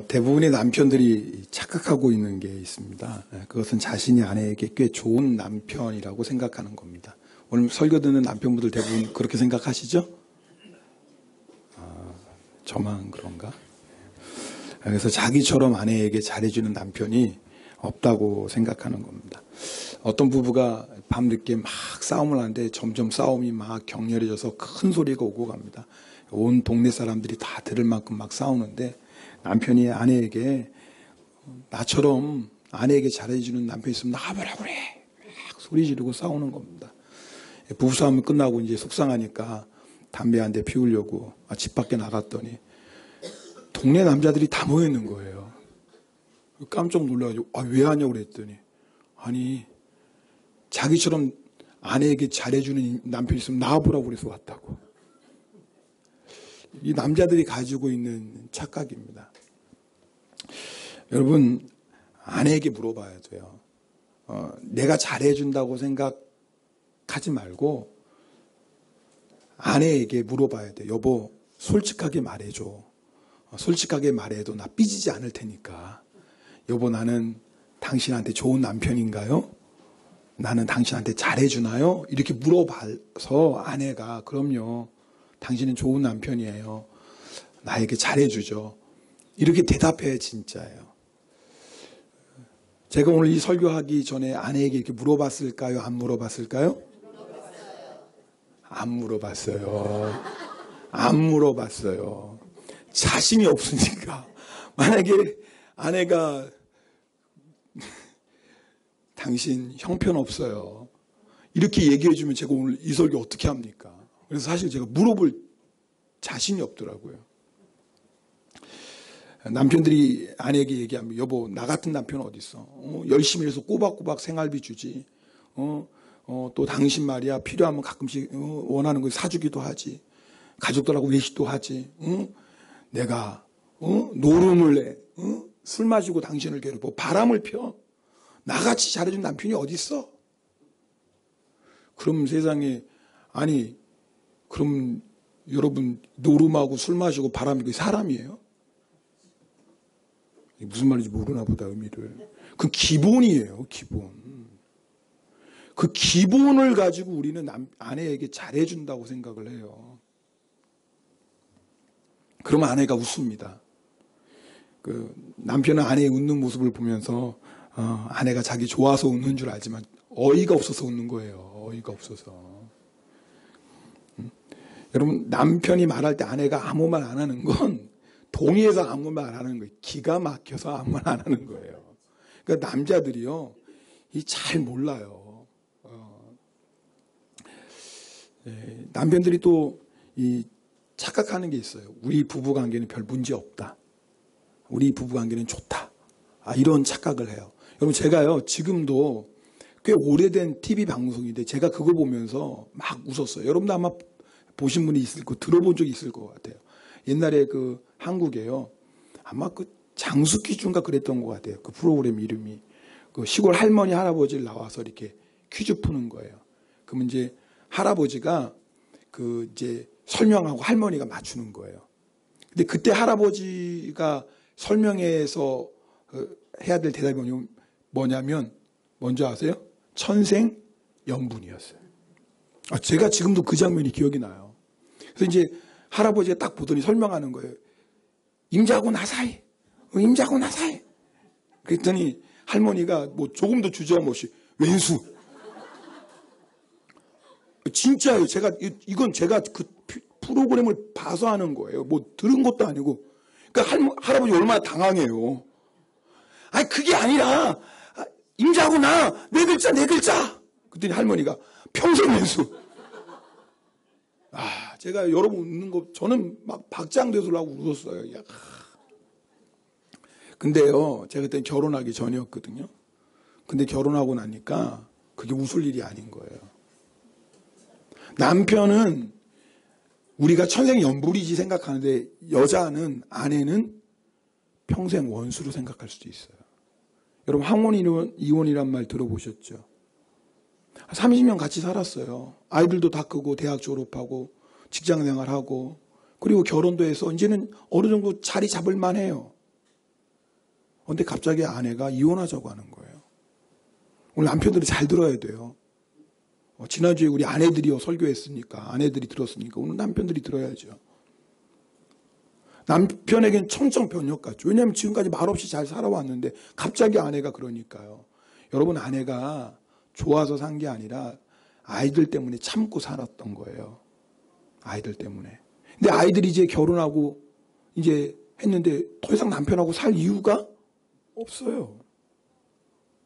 대부분의 남편들이 착각하고 있는 게 있습니다. 그것은 자신이 아내에게 꽤 좋은 남편이라고 생각하는 겁니다. 오늘 설교 듣는 남편분들 대부분 그렇게 생각하시죠? 저만 그런가? 그래서 자기처럼 아내에게 잘해주는 남편이 없다고 생각하는 겁니다. 어떤 부부가 밤늦게 막 싸움을 하는데 점점 싸움이 막 격렬해져서 큰 소리가 오고 갑니다. 온 동네 사람들이 다 들을 만큼 막 싸우는데 남편이 아내에게 나처럼 아내에게 잘해주는 남편이 있으면 나와보라 그래 막 소리 지르고 싸우는 겁니다. 부부싸움 끝나고 이제 속상하니까 담배 한 대 피우려고 집 밖에 나갔더니 동네 남자들이 다 모여 있는 거예요. 깜짝 놀라가지고 왜 하냐고 그랬더니 아니 자기처럼 아내에게 잘해주는 남편이 있으면 나와보라고 그래서 왔다고. 이 남자들이 가지고 있는 착각입니다. 여러분 아내에게 물어봐야 돼요. 내가 잘해준다고 생각하지 말고 아내에게 물어봐야 돼. 여보 솔직하게 말해줘. 솔직하게 말해도 나 삐지지 않을 테니까. 여보 나는 당신한테 좋은 남편인가요? 나는 당신한테 잘해주나요? 이렇게 물어봐서 아내가 그럼요. 당신은 좋은 남편이에요. 나에게 잘해주죠. 이렇게 대답해 진짜예요. 제가 오늘 이 설교하기 전에 아내에게 이렇게 물어봤을까요? 안 물어봤을까요? 안 물어봤어요. 안 물어봤어요. 자신이 없으니까. 만약에 아내가 당신 형편없어요. 이렇게 얘기해주면 제가 오늘 이 설교 어떻게 합니까? 그래서 사실 제가 물어볼 자신이 없더라고요. 남편들이 아내에게 얘기하면 여보 나 같은 남편 어디 있어? 열심히 해서 꼬박꼬박 생활비 주지. 또 당신 말이야 필요하면 가끔씩 원하는 거 사주기도 하지. 가족들하고 외식도 하지. 내가 노름을 내. 술 마시고 당신을 괴롭혀 바람을 펴. 나같이 잘해준 남편이 어디 있어? 그럼 세상에 아니 그럼 여러분 노름하고 술 마시고 바람 피고 사람이에요? 무슨 말인지 모르나 보다 의미를. 그 기본이에요. 기본. 그 기본을 가지고 우리는 아내에게 잘해준다고 생각을 해요. 그러면 아내가 웃습니다. 그 남편은 아내의 웃는 모습을 보면서 아내가 자기 좋아서 웃는 줄 알지만 어이가 없어서 웃는 거예요. 어이가 없어서. 여러분 남편이 말할 때 아내가 아무 말 안 하는 건 동의해서 아무 말 안 하는 거예요. 기가 막혀서 아무 말 안 하는 거예요. 그러니까 남자들이요 잘 몰라요. 남편들이 또 착각하는 게 있어요. 우리 부부관계는 별 문제 없다. 우리 부부관계는 좋다. 이런 착각을 해요. 여러분 제가요 지금도 꽤 오래된 TV 방송인데 제가 그거 보면서 막 웃었어요. 여러분도 아마 보신 분이 있을 거 들어본 적이 있을 것 같아요. 옛날에 그 한국에요. 아마 그 장수퀴즈인가 그랬던 것 같아요. 그 프로그램 이름이. 그 시골 할머니 할아버지를 나와서 이렇게 퀴즈 푸는 거예요. 그러면 이제 할아버지가 그 이제 설명하고 할머니가 맞추는 거예요. 근데 그때 할아버지가 설명해서 해야 될 대답이 뭐냐면 뭔지 아세요? 천생연분이었어요. 제가 지금도 그 장면이 기억이 나요. 그래서 이제 할아버지가 딱 보더니 설명하는 거예요. 임자고 나사이. 임자고 나사이. 그랬더니 할머니가 뭐 조금도 주저함 없이 왼수. 진짜요. 이건 제가 그 프로그램을 봐서 하는 거예요. 뭐 들은 것도 아니고. 그러니까 할아버지 얼마나 당황해요. 그게 아니라 임자고 나 네 글자 네 글자. 그랬더니 할머니가 평생 왼수. 제가 여러분 웃는 거 저는 막 박장대소라고 웃었어요. 근데요 제가 그때 결혼하기 전이었거든요. 근데 결혼하고 나니까 그게 웃을 일이 아닌 거예요. 남편은 우리가 천생연분이지 생각하는데 여자는 아내는 평생 원수로 생각할 수도 있어요. 여러분 항원이혼이란 말 들어보셨죠? 30년 같이 살았어요. 아이들도 다 크고 대학 졸업하고 직장생활하고 그리고 결혼도 해서 이제는 어느 정도 자리 잡을 만해요. 근데 갑자기 아내가 이혼하자고 하는 거예요. 오늘 남편들이 잘 들어야 돼요. 지난주에 우리 아내들이 설교했으니까, 아내들이 들었으니까 오늘 남편들이 들어야죠. 남편에겐 청정변력 같죠. 왜냐하면 지금까지 말없이 잘 살아왔는데 갑자기 아내가 그러니까요. 여러분, 아내가 좋아서 산 게 아니라 아이들 때문에 참고 살았던 거예요. 아이들 때문에. 근데 아이들이 이제 결혼하고 이제 했는데 더 이상 남편하고 살 이유가 없어요.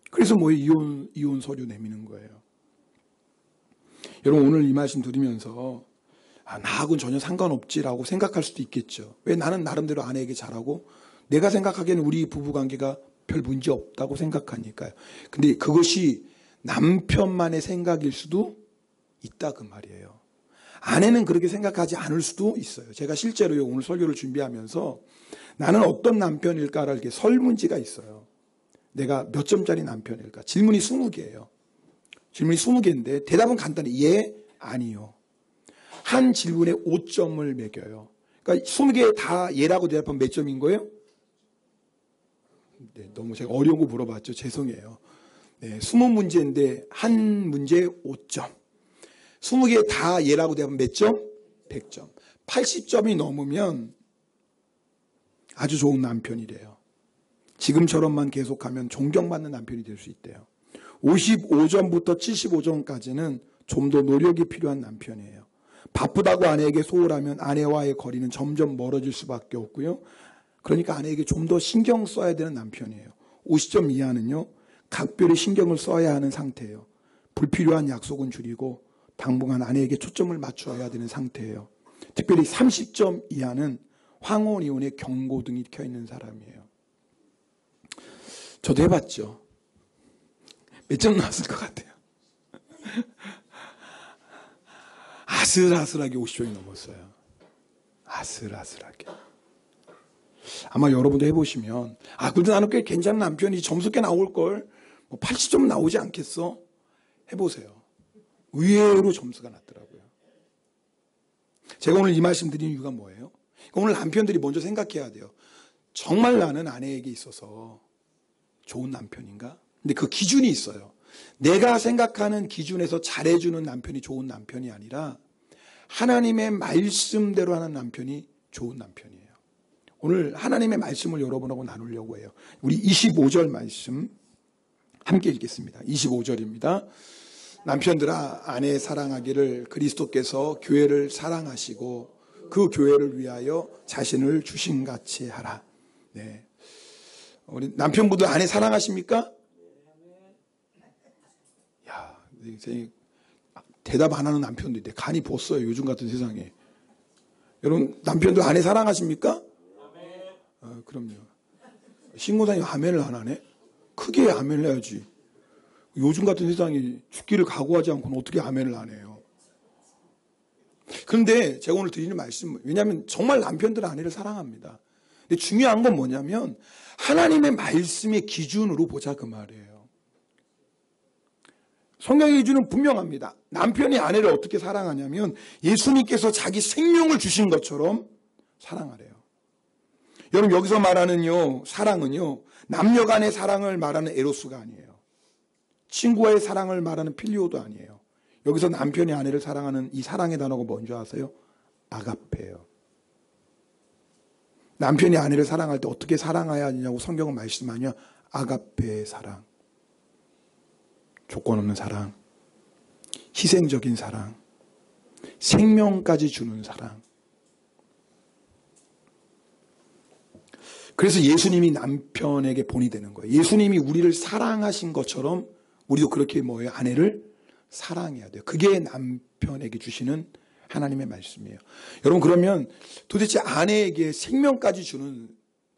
그래서 이혼 서류 내미는 거예요. 여러분, 오늘 이 말씀 들으면서 나하고는 전혀 상관없지라고 생각할 수도 있겠죠. 왜 나는 나름대로 아내에게 잘하고 내가 생각하기에는 우리 부부관계가 별 문제 없다고 생각하니까요. 근데 그것이 남편만의 생각일 수도 있다 그 말이에요. 아내는 그렇게 생각하지 않을 수도 있어요. 제가 실제로요, 오늘 설교를 준비하면서 나는 어떤 남편일까를 이렇게 설문지가 있어요. 내가 몇 점짜리 남편일까? 질문이 20개예요. 질문이 20개인데 대답은 간단해. 예, 아니요. 한 질문에 5점을 매겨요. 그러니까 20개 다 예라고 대답하면 몇 점인 거예요? 네, 너무 제가 어려운 거 물어봤죠. 죄송해요. 네, 20문제인데 한 문제에 5점. 20개 다 예라고 대답하면 몇 점? 100점. 80점이 넘으면 아주 좋은 남편이래요. 지금처럼만 계속하면 존경받는 남편이 될 수 있대요. 55점부터 75점까지는 좀 더 노력이 필요한 남편이에요. 바쁘다고 아내에게 소홀하면 아내와의 거리는 점점 멀어질 수밖에 없고요. 그러니까 아내에게 좀 더 신경 써야 되는 남편이에요. 50점 이하는요, 각별히 신경을 써야 하는 상태예요. 불필요한 약속은 줄이고 당분간 아내에게 초점을 맞춰야 되는 상태예요. 특별히 30점 이하는 황혼이혼의 경고등이 켜있는 사람이에요. 저도 해봤죠. 몇 점 나왔을 것 같아요? 아슬아슬하게 50점이 넘었어요. 아슬아슬하게. 아마 여러분도 해보시면, 그래도 나는 꽤 괜찮은 남편이 점수 꽤 나올걸, 80점 나오지 않겠어? 해보세요. 의외로 점수가 낮더라고요. 제가 오늘 이 말씀 드리는 이유가 뭐예요? 오늘 남편들이 먼저 생각해야 돼요. 정말 나는 아내에게 있어서 좋은 남편인가? 근데 그 기준이 있어요. 내가 생각하는 기준에서 잘해주는 남편이 좋은 남편이 아니라 하나님의 말씀대로 하는 남편이 좋은 남편이에요. 오늘 하나님의 말씀을 여러분하고 나누려고 해요. 우리 25절 말씀 함께 읽겠습니다. 25절입니다. 남편들아, 아내 사랑하기를 그리스도께서 교회를 사랑하시고 그 교회를 위하여 자신을 주신같이 하라. 네. 우리 남편분들 아내 사랑하십니까? 야, 대답 안 하는 남편도 있대. 간이 벗어요, 요즘 같은 세상에. 여러분, 남편들 아내 사랑하십니까? 그럼요. 신고사님 아멘을 안 하네? 크게 아멘을 해야지. 요즘 같은 세상에 죽기를 각오하지 않고는 어떻게 아멘을 안 해요? 그런데 제가 오늘 드리는 말씀, 왜냐하면 정말 남편들은 아내를 사랑합니다. 근데 중요한 건 뭐냐면 하나님의 말씀의 기준으로 보자 그 말이에요. 성경의 기준은 분명합니다. 남편이 아내를 어떻게 사랑하냐면 예수님께서 자기 생명을 주신 것처럼 사랑하래요. 여러분, 여기서 말하는 사랑은요, 남녀 간의 사랑을 말하는 에로스가 아니에요. 친구와의 사랑을 말하는 필리오도 아니에요. 여기서 남편이 아내를 사랑하는 이 사랑의 단어가 뭔지 아세요? 아가페예요. 남편이 아내를 사랑할 때 어떻게 사랑해야 하냐고 성경은 말씀하냐? 아가페의 사랑. 조건 없는 사랑. 희생적인 사랑. 생명까지 주는 사랑. 그래서 예수님이 남편에게 본이 되는 거예요. 예수님이 우리를 사랑하신 것처럼 우리도 그렇게 아내를 사랑해야 돼요. 그게 남편에게 주시는 하나님의 말씀이에요. 여러분, 그러면 도대체 아내에게 생명까지 주는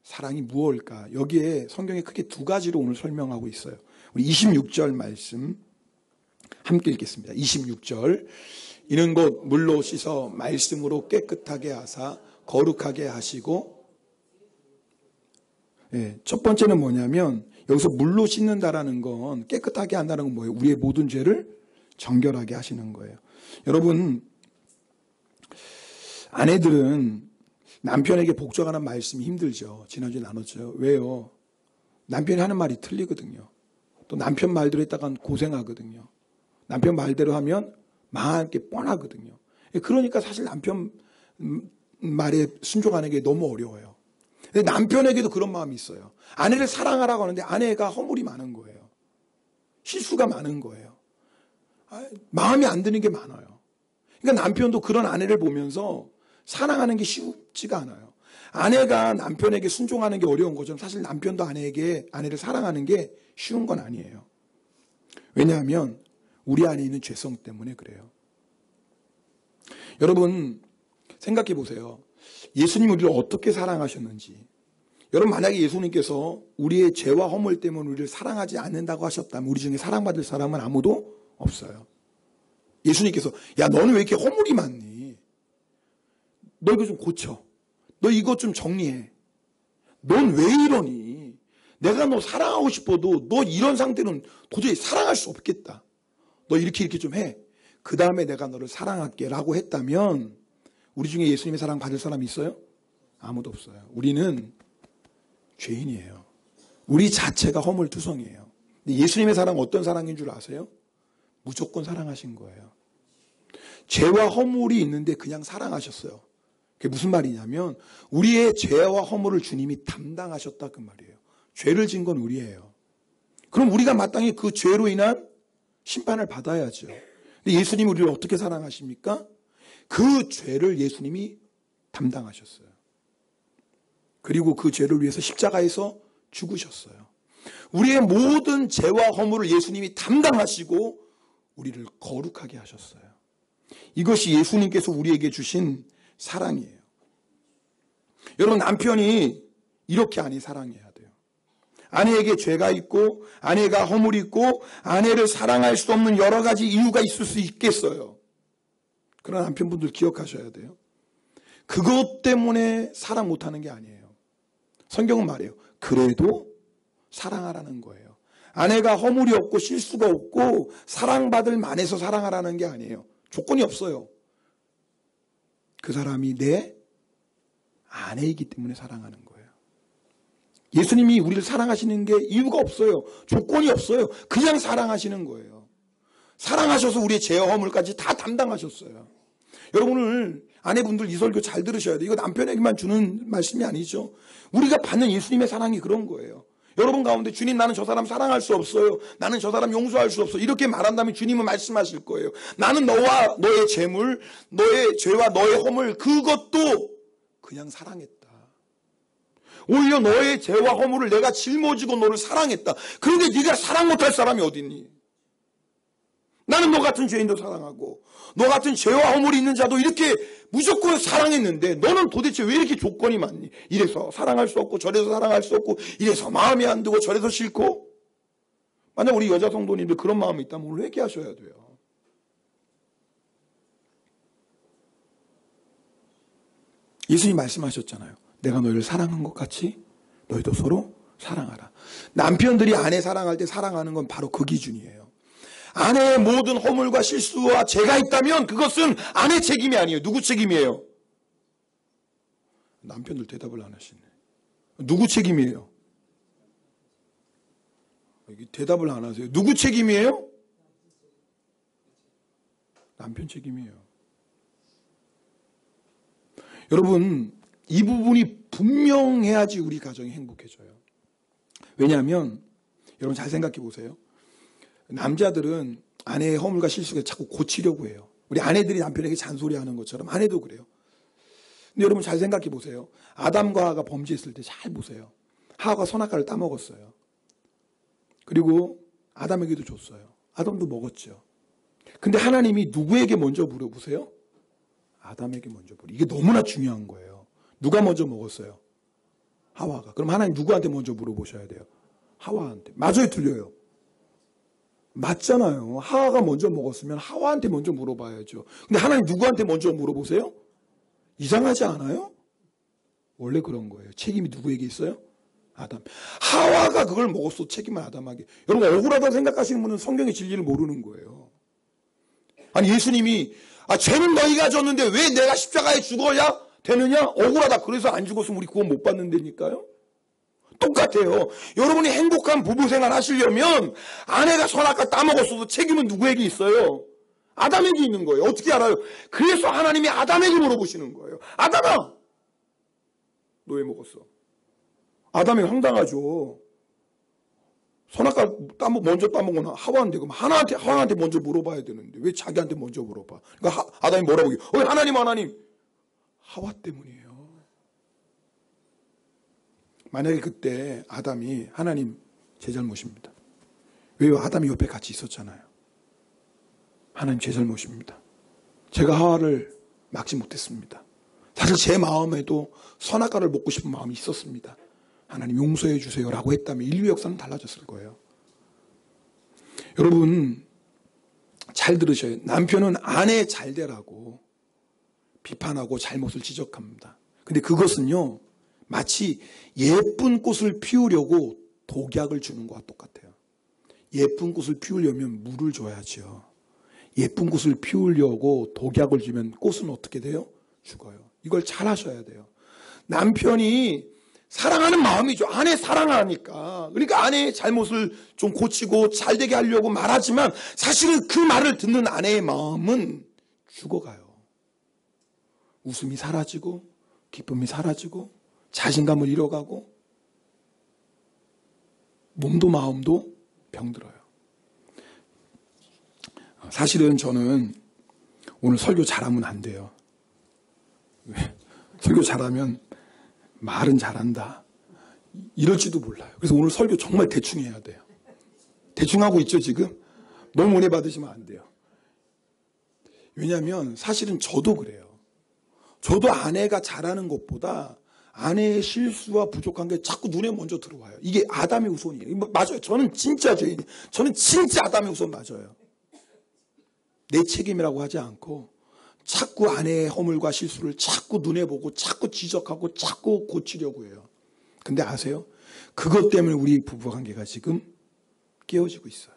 사랑이 무엇일까? 여기에 성경에 크게 두 가지로 오늘 설명하고 있어요. 우리 26절 말씀 함께 읽겠습니다. 26절. 이는 곧 물로 씻어 말씀으로 깨끗하게 하사 거룩하게 하시고, 첫 번째는 뭐냐면 여기서 물로 씻는다라는 건, 깨끗하게 한다는 건 뭐예요? 우리의 모든 죄를 정결하게 하시는 거예요. 여러분, 아내들은 남편에게 복종하는 말씀이 힘들죠. 지난주에 나눴죠. 왜요? 남편이 하는 말이 틀리거든요. 또 남편 말대로 했다간 고생하거든요. 남편 말대로 하면 망할 게 뻔하거든요. 그러니까 사실 남편 말에 순종하는 게 너무 어려워요. 근데 남편에게도 그런 마음이 있어요. 아내를 사랑하라고 하는데 아내가 허물이 많은 거예요. 실수가 많은 거예요. 마음에 안 드는 게 많아요. 그러니까 남편도 그런 아내를 보면서 사랑하는 게 쉽지가 않아요. 아내가 남편에게 순종하는 게 어려운 것처럼 사실 남편도 아내를 사랑하는 게 쉬운 건 아니에요. 왜냐하면 우리 안에 있는 죄성 때문에 그래요. 여러분 생각해 보세요. 예수님 우리를 어떻게 사랑하셨는지. 여러분 만약에 예수님께서 우리의 죄와 허물 때문에 우리를 사랑하지 않는다고 하셨다면 우리 중에 사랑받을 사람은 아무도 없어요. 예수님께서 야 너는 왜 이렇게 허물이 많니? 너 이거 좀 고쳐. 너 이거 좀 정리해. 넌 왜 이러니? 내가 너 사랑하고 싶어도 너 이런 상태는 도저히 사랑할 수 없겠다. 너 이렇게 좀 해. 그 다음에 내가 너를 사랑할게 라고 했다면 우리 중에 예수님의 사랑 받을 사람이 있어요? 아무도 없어요. 우리는 죄인이에요. 우리 자체가 허물투성이에요. 근데 예수님의 사랑 어떤 사랑인 줄 아세요? 무조건 사랑하신 거예요. 죄와 허물이 있는데 그냥 사랑하셨어요. 그게 무슨 말이냐면 우리의 죄와 허물을 주님이 담당하셨다 그 말이에요. 죄를 진 건 우리예요. 그럼 우리가 마땅히 그 죄로 인한 심판을 받아야죠. 근데 예수님이 우리를 어떻게 사랑하십니까? 그 죄를 예수님이 담당하셨어요. 그리고 그 죄를 위해서 십자가에서 죽으셨어요. 우리의 모든 죄와 허물을 예수님이 담당하시고 우리를 거룩하게 하셨어요. 이것이 예수님께서 우리에게 주신 사랑이에요. 여러분 남편이 이렇게 아내 사랑해야 돼요. 아내에게 죄가 있고 아내가 허물이 있고 아내를 사랑할 수 없는 여러 가지 이유가 있을 수 있겠어요. 그런 남편분들 기억하셔야 돼요. 그것 때문에 사랑 못하는 게 아니에요. 성경은 말해요. 그래도 사랑하라는 거예요. 아내가 허물이 없고 실수가 없고 사랑받을 만해서 사랑하라는 게 아니에요. 조건이 없어요. 그 사람이 내 아내이기 때문에 사랑하는 거예요. 예수님이 우리를 사랑하시는 게 이유가 없어요. 조건이 없어요. 그냥 사랑하시는 거예요. 사랑하셔서 우리의 죄와 허물까지 다 담당하셨어요. 여러분 오늘 아내분들 이 설교 잘 들으셔야 돼요. 이거 남편에게만 주는 말씀이 아니죠. 우리가 받는 예수님의 사랑이 그런 거예요. 여러분 가운데 주님 나는 저 사람 사랑할 수 없어요. 나는 저 사람 용서할 수 없어. 이렇게 말한다면 주님은 말씀하실 거예요. 나는 너와 너의 재물, 너의 죄와 너의 허물 그것도 그냥 사랑했다. 오히려 너의 죄와 허물을 내가 짊어지고 너를 사랑했다. 그런데 네가 사랑 못할 사람이 어디 있니? 나는 너 같은 죄인도 사랑하고 너 같은 죄와 허물이 있는 자도 이렇게 무조건 사랑했는데 너는 도대체 왜 이렇게 조건이 많니? 이래서 사랑할 수 없고 저래서 사랑할 수 없고 이래서 마음에 안 들고 저래서 싫고. 만약 우리 여자 성도님들 그런 마음이 있다면 오늘 회개하셔야 돼요. 예수님 말씀하셨잖아요. 내가 너희를 사랑한 것 같이 너희도 서로 사랑하라. 남편들이 아내 사랑할 때 사랑하는 건 바로 그 기준이에요. 아내의 모든 허물과 실수와 죄가 있다면 그것은 아내 책임이 아니에요. 누구 책임이에요? 남편들 대답을 안 하시네. 누구 책임이에요? 대답을 안 하세요. 누구 책임이에요? 남편 책임이에요. 여러분 이 부분이 분명해야지 우리 가정이 행복해져요. 왜냐하면 여러분 잘 생각해 보세요. 남자들은 아내의 허물과 실수를 자꾸 고치려고 해요. 우리 아내들이 남편에게 잔소리하는 것처럼 아내도 그래요. 근데 여러분 잘 생각해 보세요. 아담과 하와가 범죄했을 때 잘 보세요. 하와가 선악과를 따먹었어요. 그리고 아담에게도 줬어요. 아담도 먹었죠. 근데 하나님이 누구에게 먼저 물어보세요? 아담에게 먼저 물어보세요. 이게 너무나 중요한 거예요. 누가 먼저 먹었어요? 하와가. 그럼 하나님 누구한테 먼저 물어보셔야 돼요? 하와한테. 맞아요, 틀려요? 맞잖아요. 하와가 먼저 먹었으면 하와한테 먼저 물어봐야죠. 근데 하나님 누구한테 먼저 물어보세요? 이상하지 않아요? 원래 그런 거예요. 책임이 누구에게 있어요? 아담. 하와가 그걸 먹었어. 책임은 아담에게. 여러분 억울하다고 생각하시는 분은 성경의 진리를 모르는 거예요. 아니 예수님이 죄는 너희가 졌는데 왜 내가 십자가에 죽어야 되느냐? 억울하다. 그래서 안 죽었으면 우리 구원 못 받는다니까요. 똑같아요. 여러분이 행복한 부부생활 하시려면 아내가 선악과 따먹었어도 책임은 누구에게 있어요? 아담에게 있는 거예요. 어떻게 알아요? 그래서 하나님이 아담에게 물어보시는 거예요. 아담아! 너 왜 먹었어? 아담이 황당하죠. 선악과 먼저 따먹은 하와인데 그럼 하나한테 먼저 물어봐야 되는데 왜 자기한테 먼저 물어봐? 그러니까 아담이 뭐라고 해요? 하나님 하와 때문이에요. 만약에 그때 아담이 하나님 제 잘못입니다. 왜요? 아담이 옆에 같이 있었잖아요. 하나님 제 잘못입니다. 제가 하와를 막지 못했습니다. 사실 제 마음에도 선악과를 먹고 싶은 마음이 있었습니다. 하나님 용서해 주세요 라고 했다면 인류 역사는 달라졌을 거예요. 여러분 잘 들으셔요. 남편은 아내 잘 되라고 비판하고 잘못을 지적합니다. 근데 그것은요 마치 예쁜 꽃을 피우려고 독약을 주는 것과 똑같아요. 예쁜 꽃을 피우려면 물을 줘야죠. 예쁜 꽃을 피우려고 독약을 주면 꽃은 어떻게 돼요? 죽어요. 이걸 잘 하셔야 돼요. 남편이 사랑하는 마음이죠. 아내 사랑하니까. 그러니까 아내의 잘못을 좀 고치고 잘 되게 하려고 말하지만 사실은 그 말을 듣는 아내의 마음은 죽어가요. 웃음이 사라지고 기쁨이 사라지고 자신감을 잃어가고 몸도 마음도 병들어요. 사실은 저는 오늘 설교 잘하면 안 돼요. 설교 잘하면 말은 잘한다 이럴지도 몰라요. 그래서 오늘 설교 정말 대충 해야 돼요. 대충 하고 있죠 지금? 너무 은혜 받으시면 안 돼요. 왜냐하면 사실은 저도 그래요. 저도 아내가 잘하는 것보다 아내의 실수와 부족한 게 자꾸 눈에 먼저 들어와요. 이게 아담의 후손이에요. 맞아요. 저는 진짜 아담의 후손 맞아요. 내 책임이라고 하지 않고 자꾸 아내의 허물과 실수를 자꾸 눈에 보고 자꾸 지적하고 자꾸 고치려고 해요. 근데 아세요? 그것 때문에 우리 부부관계가 지금 깨어지고 있어요.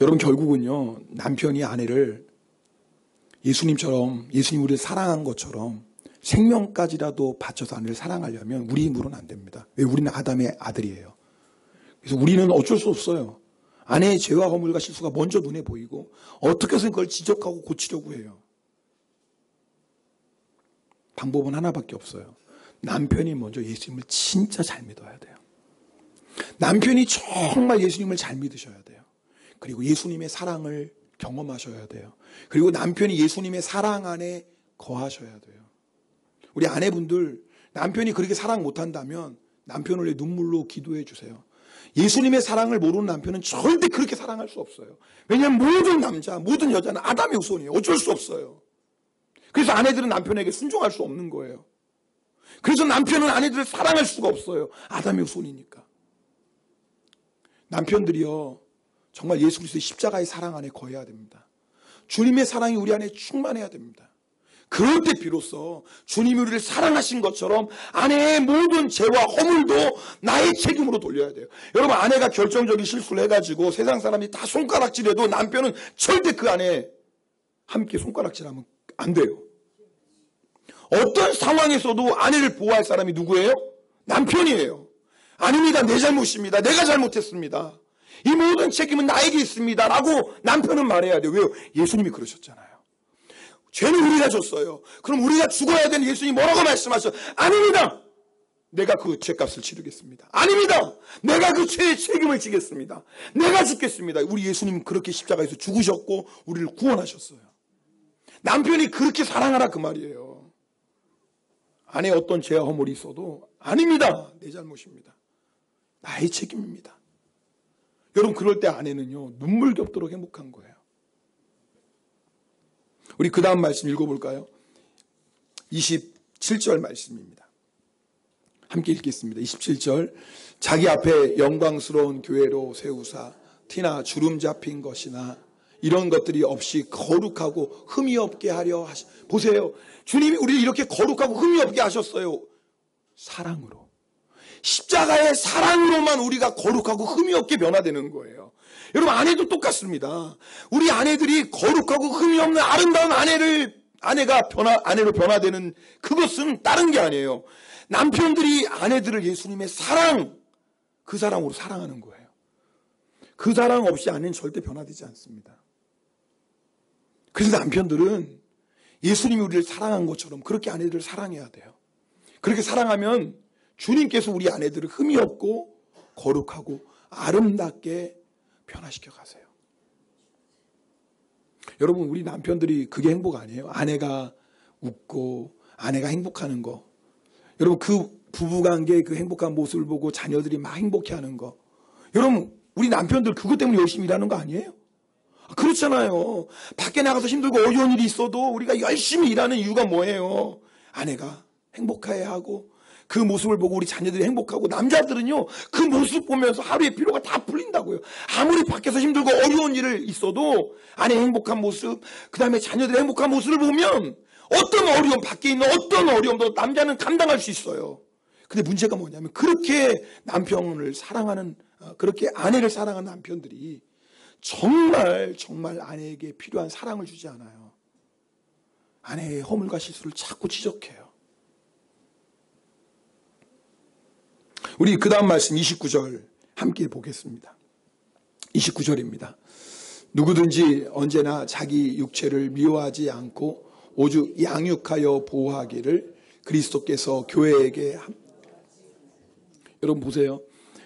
여러분 결국은요 남편이 아내를 예수님 우리를 사랑한 것처럼 생명까지라도 바쳐서 아내를 사랑하려면 우리 힘으로는 안 됩니다. 왜? 우리는 아담의 아들이에요. 그래서 우리는 어쩔 수 없어요. 아내의 죄와 허물과 실수가 먼저 눈에 보이고 어떻게 해서 그걸 지적하고 고치려고 해요. 방법은 하나밖에 없어요. 남편이 먼저 예수님을 진짜 잘 믿어야 돼요. 남편이 정말 예수님을 잘 믿으셔야 돼요. 그리고 예수님의 사랑을 경험하셔야 돼요. 그리고 남편이 예수님의 사랑 안에 거하셔야 돼요. 우리 아내분들 남편이 그렇게 사랑 못한다면 남편을 위해 눈물로 기도해 주세요. 예수님의 사랑을 모르는 남편은 절대 그렇게 사랑할 수 없어요. 왜냐하면 모든 남자, 모든 여자는 아담의 후손이에요. 어쩔 수 없어요. 그래서 아내들은 남편에게 순종할 수 없는 거예요. 그래서 남편은 아내들을 사랑할 수가 없어요. 아담의 후손이니까. 남편들이요 정말 예수 그리스도의 십자가의 사랑 안에 거해야 됩니다. 주님의 사랑이 우리 안에 충만해야 됩니다. 그럴 때 비로소 주님이 우리를 사랑하신 것처럼 아내의 모든 죄와 허물도 나의 책임으로 돌려야 돼요. 여러분 아내가 결정적인 실수를 해가지고 세상 사람이 다 손가락질해도 남편은 절대 그 안에 함께 손가락질하면 안 돼요. 어떤 상황에서도 아내를 보호할 사람이 누구예요? 남편이에요. 아닙니다. 내 잘못입니다. 내가 잘못했습니다. 이 모든 책임은 나에게 있습니다. 라고 남편은 말해야 돼요. 왜요? 예수님이 그러셨잖아요. 죄는 우리가 졌어요. 그럼 우리가 죽어야 되는 예수님이 뭐라고 말씀하셨어요? 아닙니다. 내가 그 죄값을 치르겠습니다. 아닙니다. 내가 그 죄의 책임을 지겠습니다. 내가 죽겠습니다. 우리 예수님은 그렇게 십자가에서 죽으셨고 우리를 구원하셨어요. 남편이 그렇게 사랑하라 그 말이에요. 아내의 어떤 죄와 허물이 있어도 아닙니다. 내 잘못입니다. 나의 책임입니다. 여러분 그럴 때 아내는요 눈물 겹도록 행복한 거예요. 우리 그 다음 말씀 읽어볼까요? 27절 말씀입니다. 함께 읽겠습니다. 27절 자기 앞에 영광스러운 교회로 세우사 티나 주름 잡힌 것이나 이런 것들이 없이 거룩하고 흠이 없게 하려 보세요. 주님이 우리를 이렇게 거룩하고 흠이 없게 하셨어요. 사랑으로. 십자가의 사랑으로만 우리가 거룩하고 흠이 없게 변화되는 거예요. 여러분 아내도 똑같습니다. 우리 아내들이 거룩하고 흠이 없는 아름다운 아내가 아내로 변화되는 그것은 다른 게 아니에요. 남편들이 아내들을 예수님의 사랑, 그 사랑으로 사랑하는 거예요. 그 사랑 없이 아내는 절대 변화되지 않습니다. 그래서 남편들은 예수님이 우리를 사랑한 것처럼 그렇게 아내들을 사랑해야 돼요. 그렇게 사랑하면 주님께서 우리 아내들을 흠이 없고 거룩하고 아름답게 변화시켜 가세요. 여러분, 우리 남편들이 그게 행복 아니에요? 아내가 웃고 아내가 행복하는 거. 여러분, 그 부부관계의 그 행복한 모습을 보고 자녀들이 막 행복해하는 거. 여러분, 우리 남편들 그것 때문에 열심히 일하는 거 아니에요? 그렇잖아요. 밖에 나가서 힘들고 어려운 일이 있어도 우리가 열심히 일하는 이유가 뭐예요? 아내가 행복해야 하고 그 모습을 보고 우리 자녀들이 행복하고, 남자들은요 그 모습 보면서 하루의 피로가 다 풀린다고요. 아무리 밖에서 힘들고 어려운 일을 있어도 아내의 행복한 모습, 그 다음에 자녀들의 행복한 모습을 보면 어떤 어려움, 밖에 있는 어떤 어려움도 남자는 감당할 수 있어요. 근데 문제가 뭐냐면, 그렇게 남편을 사랑하는, 그렇게 아내를 사랑하는 남편들이 정말 아내에게 필요한 사랑을 주지 않아요. 아내의 허물과 실수를 자꾸 지적해요. 우리 그 다음 말씀 29절 함께 보겠습니다. 29절입니다. 누구든지 언제나 자기 육체를 미워하지 않고 오직 양육하여 보호하기를 그리스도께서 교회에게 여러분 보세요.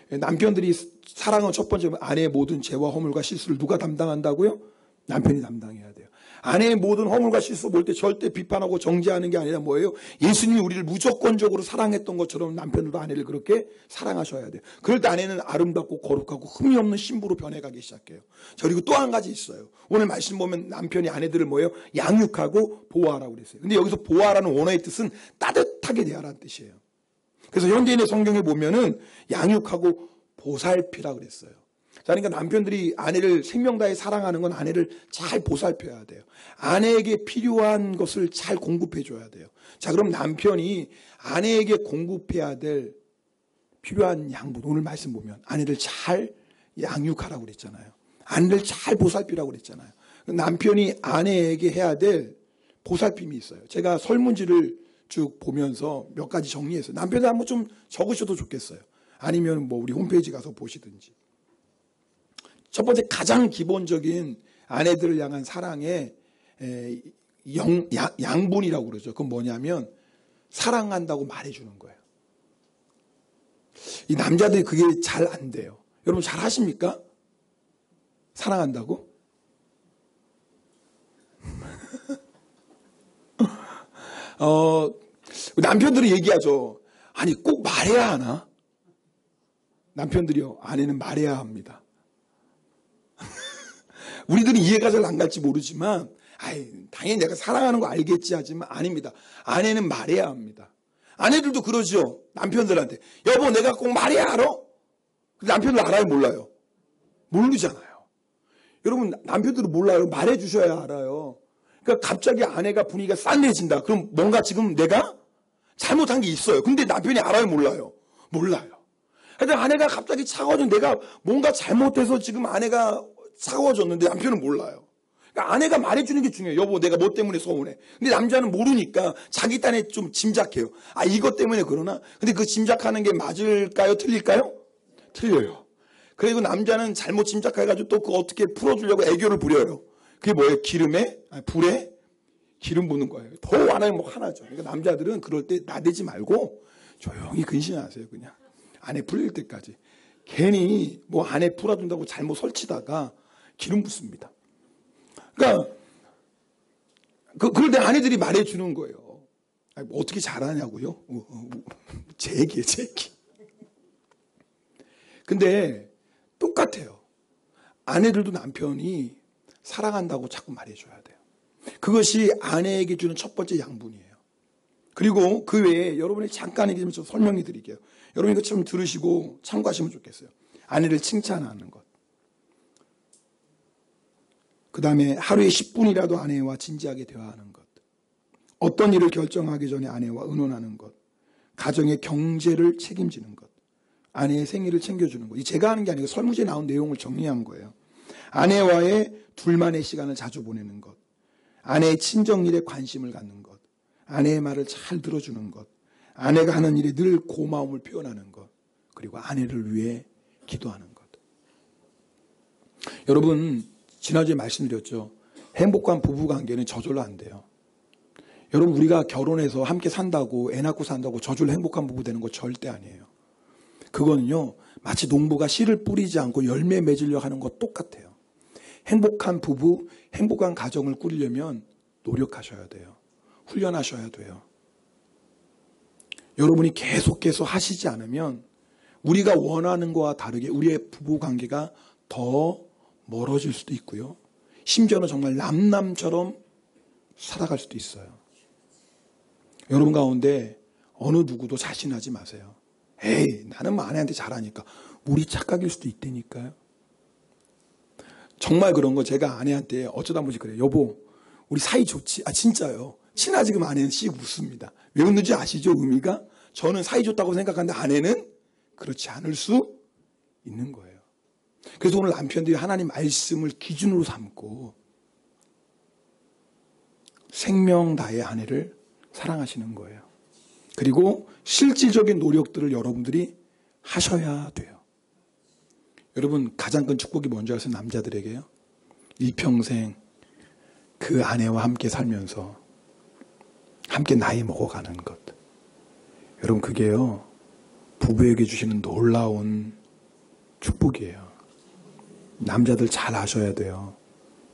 남편들이 사랑은 첫 번째, 아내의 모든 죄와 허물과 실수를 누가 담당한다고요? 남편이 담당해야 돼요. 아내의 모든 허물과 실수 볼 때 절대 비판하고 정죄하는 게 아니라 뭐예요? 예수님이 우리를 무조건적으로 사랑했던 것처럼 남편들도 아내를 그렇게 사랑하셔야 돼요. 그럴 때 아내는 아름답고 거룩하고 흠이 없는 신부로 변해가기 시작해요. 자, 그리고 또 한 가지 있어요. 오늘 말씀 보면 남편이 아내들을 뭐예요? 양육하고 보호하라고 그랬어요. 근데 여기서 보호하라는 원어의 뜻은 따뜻하게 대하라는 뜻이에요. 그래서 현대인의 성경에 보면은 양육하고 보살피라 그랬어요. 자, 그러니까 남편들이 아내를 생명 다해 사랑하는 건 아내를 잘 보살펴야 돼요. 아내에게 필요한 것을 잘 공급해 줘야 돼요. 자, 그럼 남편이 아내에게 공급해야 될 필요한 양분, 오늘 말씀 보면 아내를 잘 양육하라고 그랬잖아요. 아내를 잘 보살피라고 그랬잖아요. 남편이 아내에게 해야 될 보살핌이 있어요. 제가 설문지를 쭉 보면서 몇 가지 정리했어요. 남편이 한번 좀 적으셔도 좋겠어요. 아니면 뭐 우리 홈페이지 가서 보시든지. 첫 번째, 가장 기본적인 아내들을 향한 사랑의 양분이라고 그러죠. 그건 뭐냐면 사랑한다고 말해주는 거예요. 이 남자들이 그게 잘 안 돼요. 여러분 잘 하십니까? 사랑한다고? 남편들이 얘기하죠. 아니 꼭 말해야 하나? 남편들이요, 아내는 말해야 합니다. 우리들이 이해가 잘 안 갈지 모르지만, 당연히 내가 사랑하는 거 알겠지 하지만 아닙니다. 아내는 말해야 합니다. 아내들도 그러죠. 남편들한테 여보 내가 꼭 말해야 알아? 남편들 알아요 몰라요? 모르잖아요. 여러분 남편들은 몰라요. 말해 주셔야 알아요. 그러니까 갑자기 아내가 분위기가 싼해진다. 그럼 뭔가 지금 내가 잘못한 게 있어요. 근데 남편이 알아요 몰라요? 몰라요. 하여튼 아내가 갑자기 차가워져, 내가 뭔가 잘못해서 지금 아내가 차가워졌는데 남편은 몰라요. 그러니까 아내가 말해주는 게 중요해요. 여보 내가 뭐 때문에 서운해. 근데 남자는 모르니까 자기 딴에 좀 짐작해요. 이것 때문에 그러나? 근데 그 짐작하는 게 맞을까요? 틀릴까요? 틀려요. 그리고 남자는 잘못 짐작해가지고 또 그거 어떻게 풀어주려고 애교를 부려요. 그게 뭐예요? 불에 기름 붓는 거예요. 더 하나는 뭐 하나죠. 그러니까 남자들은 그럴 때 나대지 말고 조용히 근신하세요. 그냥 아내 풀릴 때까지. 괜히 뭐 아내 풀어준다고 잘못 설치다가 기름 붓습니다. 그러니까 그럴 때 아내들이 말해주는 거예요. 뭐 어떻게 잘하냐고요? 제 얘기예요, 제 얘기. 근데 똑같아요. 아내들도 남편이 사랑한다고 자꾸 말해줘야 돼요. 그것이 아내에게 주는 첫 번째 양분이에요. 그리고 그 외에 여러분이 잠깐 얘기 좀 설명해 드릴게요. 여러분 이거 좀 들으시고 참고하시면 좋겠어요. 아내를 칭찬하는 것. 그 다음에 하루에 10분이라도 아내와 진지하게 대화하는 것. 어떤 일을 결정하기 전에 아내와 의논하는 것. 가정의 경제를 책임지는 것. 아내의 생일을 챙겨주는 것. 제가 하는 게 아니고 설문지에 나온 내용을 정리한 거예요. 아내와의 둘만의 시간을 자주 보내는 것. 아내의 친정일에 관심을 갖는 것, 아내의 말을 잘 들어주는 것, 아내가 하는 일에 늘 고마움을 표현하는 것, 그리고 아내를 위해 기도하는 것. 여러분, 지난주에 말씀드렸죠. 행복한 부부관계는 저절로 안 돼요. 여러분, 우리가 결혼해서 함께 산다고, 애 낳고 산다고 저절로 행복한 부부 되는 거 절대 아니에요. 그거는요, 마치 농부가 씨를 뿌리지 않고 열매 맺으려 하는 것 똑같아요. 행복한 부부, 행복한 가정을 꾸리려면 노력하셔야 돼요. 훈련하셔야 돼요. 여러분이 계속해서 하시지 않으면 우리가 원하는 것과 다르게 우리의 부부관계가 더 멀어질 수도 있고요. 심지어는 정말 남남처럼 살아갈 수도 있어요. 여러분 가운데 어느 누구도 자신하지 마세요. 에이, 나는 뭐 아내한테 잘하니까. 우리 착각일 수도 있다니까요. 정말 그런 거 제가 아내한테 어쩌다 보지 그래요. 여보, 우리 사이 좋지? 아, 진짜요. 친하지? 그럼 아내는 씩 웃습니다. 왜 웃는지 아시죠? 의미가? 저는 사이 좋다고 생각하는데 아내는 그렇지 않을 수 있는 거예요. 그래서 오늘 남편들이 하나님 말씀을 기준으로 삼고 생명 다해 아내를 사랑하시는 거예요. 그리고 실질적인 노력들을 여러분들이 하셔야 돼요. 여러분, 가장 큰 축복이 뭔지 아세요? 남자들에게요. 일평생 그 아내와 함께 살면서 함께 나이 먹어가는 것. 여러분, 그게요, 부부에게 주시는 놀라운 축복이에요. 남자들 잘 아셔야 돼요.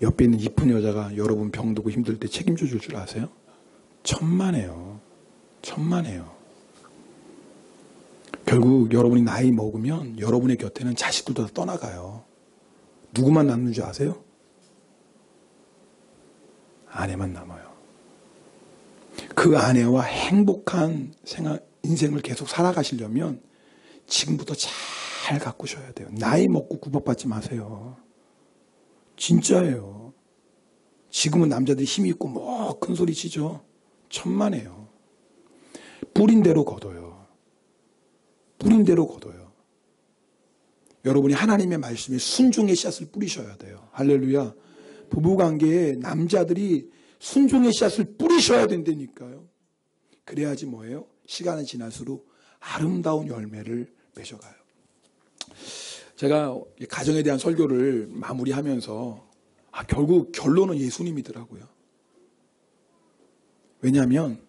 옆에 있는 이쁜 여자가 여러분 병들고 힘들 때 책임져 줄 줄 아세요? 천만에요. 천만에요. 결국 여러분이 나이 먹으면 여러분의 곁에는 자식들도 다 떠나가요. 누구만 남는 줄 아세요? 아내만 남아요. 그 아내와 행복한 인생을 계속 살아가시려면 지금부터 잘 가꾸셔야 돼요. 나이 먹고 구박받지 마세요. 진짜예요. 지금은 남자들이 힘이 있고 뭐 큰 소리 치죠. 천만에요. 뿌린 대로 거둬요. 뿌린 대로 거둬요. 여러분이 하나님의 말씀에 순종의 씨앗을 뿌리셔야 돼요. 할렐루야. 부부관계에 남자들이 순종의 씨앗을 뿌리셔야 된다니까요. 그래야지 뭐예요? 시간이 지날수록 아름다운 열매를 맺어가요. 제가 가정에 대한 설교를 마무리하면서 결국 결론은 예수님이더라고요. 왜냐하면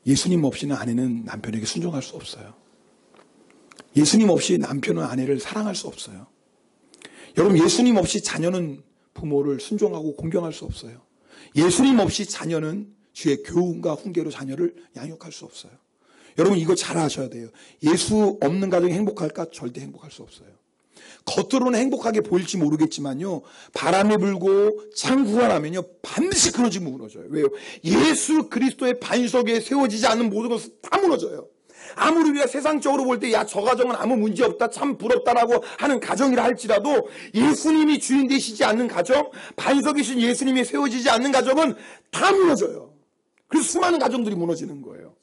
예수님 없이는 아내는 남편에게 순종할 수 없어요. 예수님 없이 남편은 아내를 사랑할 수 없어요. 여러분, 예수님 없이 자녀는 부모를 순종하고 공경할 수 없어요. 예수님 없이 자녀는 주의 교훈과 훈계로 자녀를 양육할 수 없어요. 여러분, 이거 잘 아셔야 돼요. 예수 없는 가정이 행복할까? 절대 행복할 수 없어요. 겉으로는 행복하게 보일지 모르겠지만요, 바람이 불고 창수가 나면요 반드시 그런 집은 무너져요. 왜요? 예수 그리스도의 반석에 세워지지 않는 모든 것은 다 무너져요. 아무리 우리가 세상적으로 볼 때 야, 저 가정은 아무 문제 없다, 참 부럽다라고 하는 가정이라 할지라도 예수님이 주인 되시지 않는 가정, 반석이신 예수님이 세워지지 않는 가정은 다 무너져요. 그래서 수많은 가정들이 무너지는 거예요.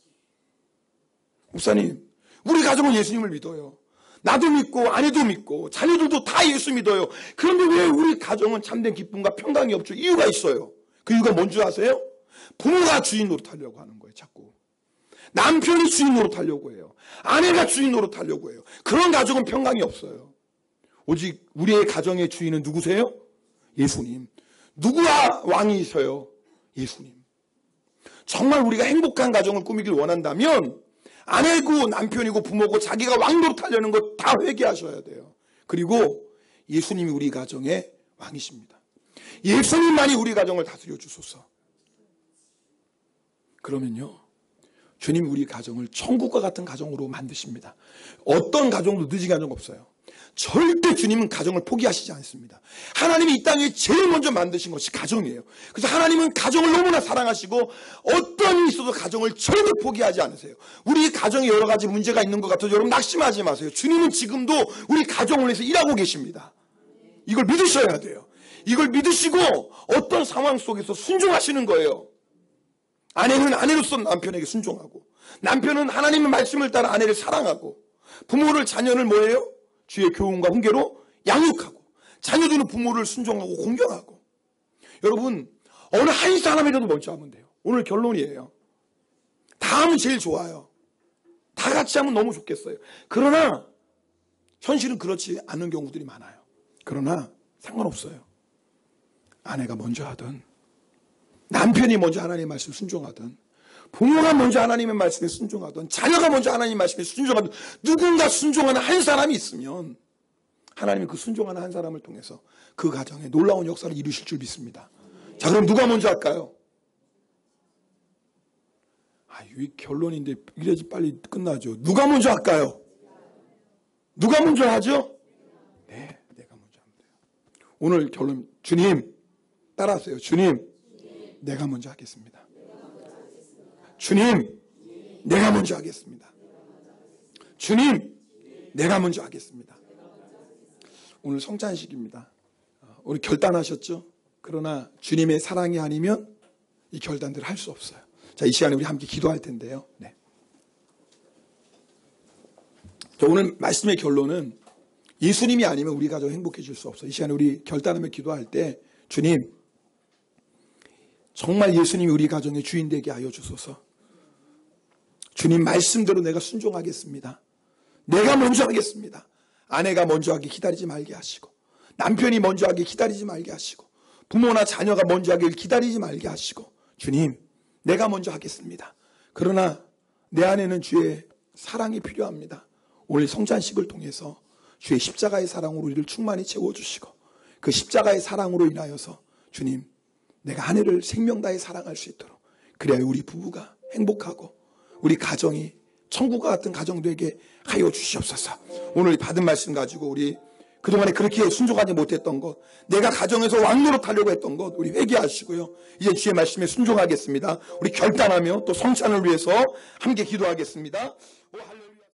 목사님, 우리 가정은 예수님을 믿어요. 나도 믿고 아내도 믿고 자녀들도 다 예수 믿어요. 그런데 왜 우리 가정은 참된 기쁨과 평강이 없죠? 이유가 있어요. 그 이유가 뭔지 아세요? 부모가 주인 노릇하려고 하는 거예요. 자꾸 남편이 주인 노릇하려고 해요. 아내가 주인 노릇하려고 해요. 그런 가정은 평강이 없어요. 오직 우리의 가정의 주인은 누구세요? 예수님. 누구와 왕이셔요? 예수님. 정말 우리가 행복한 가정을 꾸미길 원한다면 아내고 남편이고 부모고 자기가 왕 노릇하려는 것 다 회개하셔야 돼요. 그리고 예수님이 우리 가정의 왕이십니다. 예수님만이 우리 가정을 다스려 주소서. 그러면요, 주님이 우리 가정을 천국과 같은 가정으로 만드십니다. 어떤 가정도 늦은 가정 없어요. 절대 주님은 가정을 포기하시지 않습니다. 하나님이 이 땅에 제일 먼저 만드신 것이 가정이에요. 그래서 하나님은 가정을 너무나 사랑하시고 어떤 일이 있어도 가정을 절대 포기하지 않으세요. 우리 가정에 여러 가지 문제가 있는 것 같아도 여러분 낙심하지 마세요. 주님은 지금도 우리 가정을 위해서 일하고 계십니다. 이걸 믿으셔야 돼요. 이걸 믿으시고 어떤 상황 속에서 순종하시는 거예요. 아내는 아내로서 남편에게 순종하고, 남편은 하나님의 말씀을 따라 아내를 사랑하고, 부모를 자녀를 뭐예요? 주의 교훈과 훈계로 양육하고, 자녀들은 부모를 순종하고 공경하고. 여러분, 어느 한 사람이라도 먼저 하면 돼요. 오늘 결론이에요. 다 하면 제일 좋아요. 다 같이 하면 너무 좋겠어요. 그러나 현실은 그렇지 않은 경우들이 많아요. 그러나 상관없어요. 아내가 먼저 하든 남편이 먼저 하나님의 말씀에 순종하든 부모가 먼저 하나님의 말씀에 순종하든 자녀가 먼저 하나님의 말씀에 순종하든 누군가 순종하는 한 사람이 있으면 하나님은 그 순종하는 한 사람을 통해서 그 가정에 놀라운 역사를 이루실 줄 믿습니다. 자, 그럼 누가 먼저 할까요? 이 결론인데 이래야지 빨리 끝나죠. 누가 먼저 할까요? 누가 먼저 하죠? 네, 내가 먼저 하면 돼요. 오늘 결론, 주님 따라하세요. 주님, 내가 먼저 하겠습니다. 주님, 내가 먼저 하겠습니다. 주님, 내가 먼저 하겠습니다. 오늘 성찬식입니다. 우리 결단하셨죠? 그러나 주님의 사랑이 아니면 이 결단들을 할 수 없어요. 자, 이 시간에 우리 함께 기도할 텐데요. 네. 자, 오늘 말씀의 결론은 예수님이 아니면 우리 가정 행복해질 수 없어요. 이 시간에 우리 결단하며 기도할 때 주님, 정말 예수님이 우리 가정의 주인 되게 하여 주소서. 주님 말씀대로 내가 순종하겠습니다. 내가 먼저 하겠습니다. 아내가 먼저 하기 기다리지 말게 하시고 남편이 먼저 하기 기다리지 말게 하시고 부모나 자녀가 먼저 하길 기다리지 말게 하시고 주님, 내가 먼저 하겠습니다. 그러나 내 안에는 주의 사랑이 필요합니다. 오늘 성찬식을 통해서 주의 십자가의 사랑으로 우리를 충만히 채워주시고 그 십자가의 사랑으로 인하여서 주님, 내가 아내를 생명 다해 사랑할 수 있도록 그래야 우리 부부가 행복하고 우리 가정이 천국과 같은 가정 되게 하여 주시옵소서. 오늘 받은 말씀 가지고 우리 그동안에 그렇게 순종하지 못했던 것, 내가 가정에서 왕노릇 하려고 했던 것 우리 회개하시고요. 이제 주의 말씀에 순종하겠습니다. 우리 결단하며 또 성찬을 위해서 함께 기도하겠습니다. 오, 할렐루야.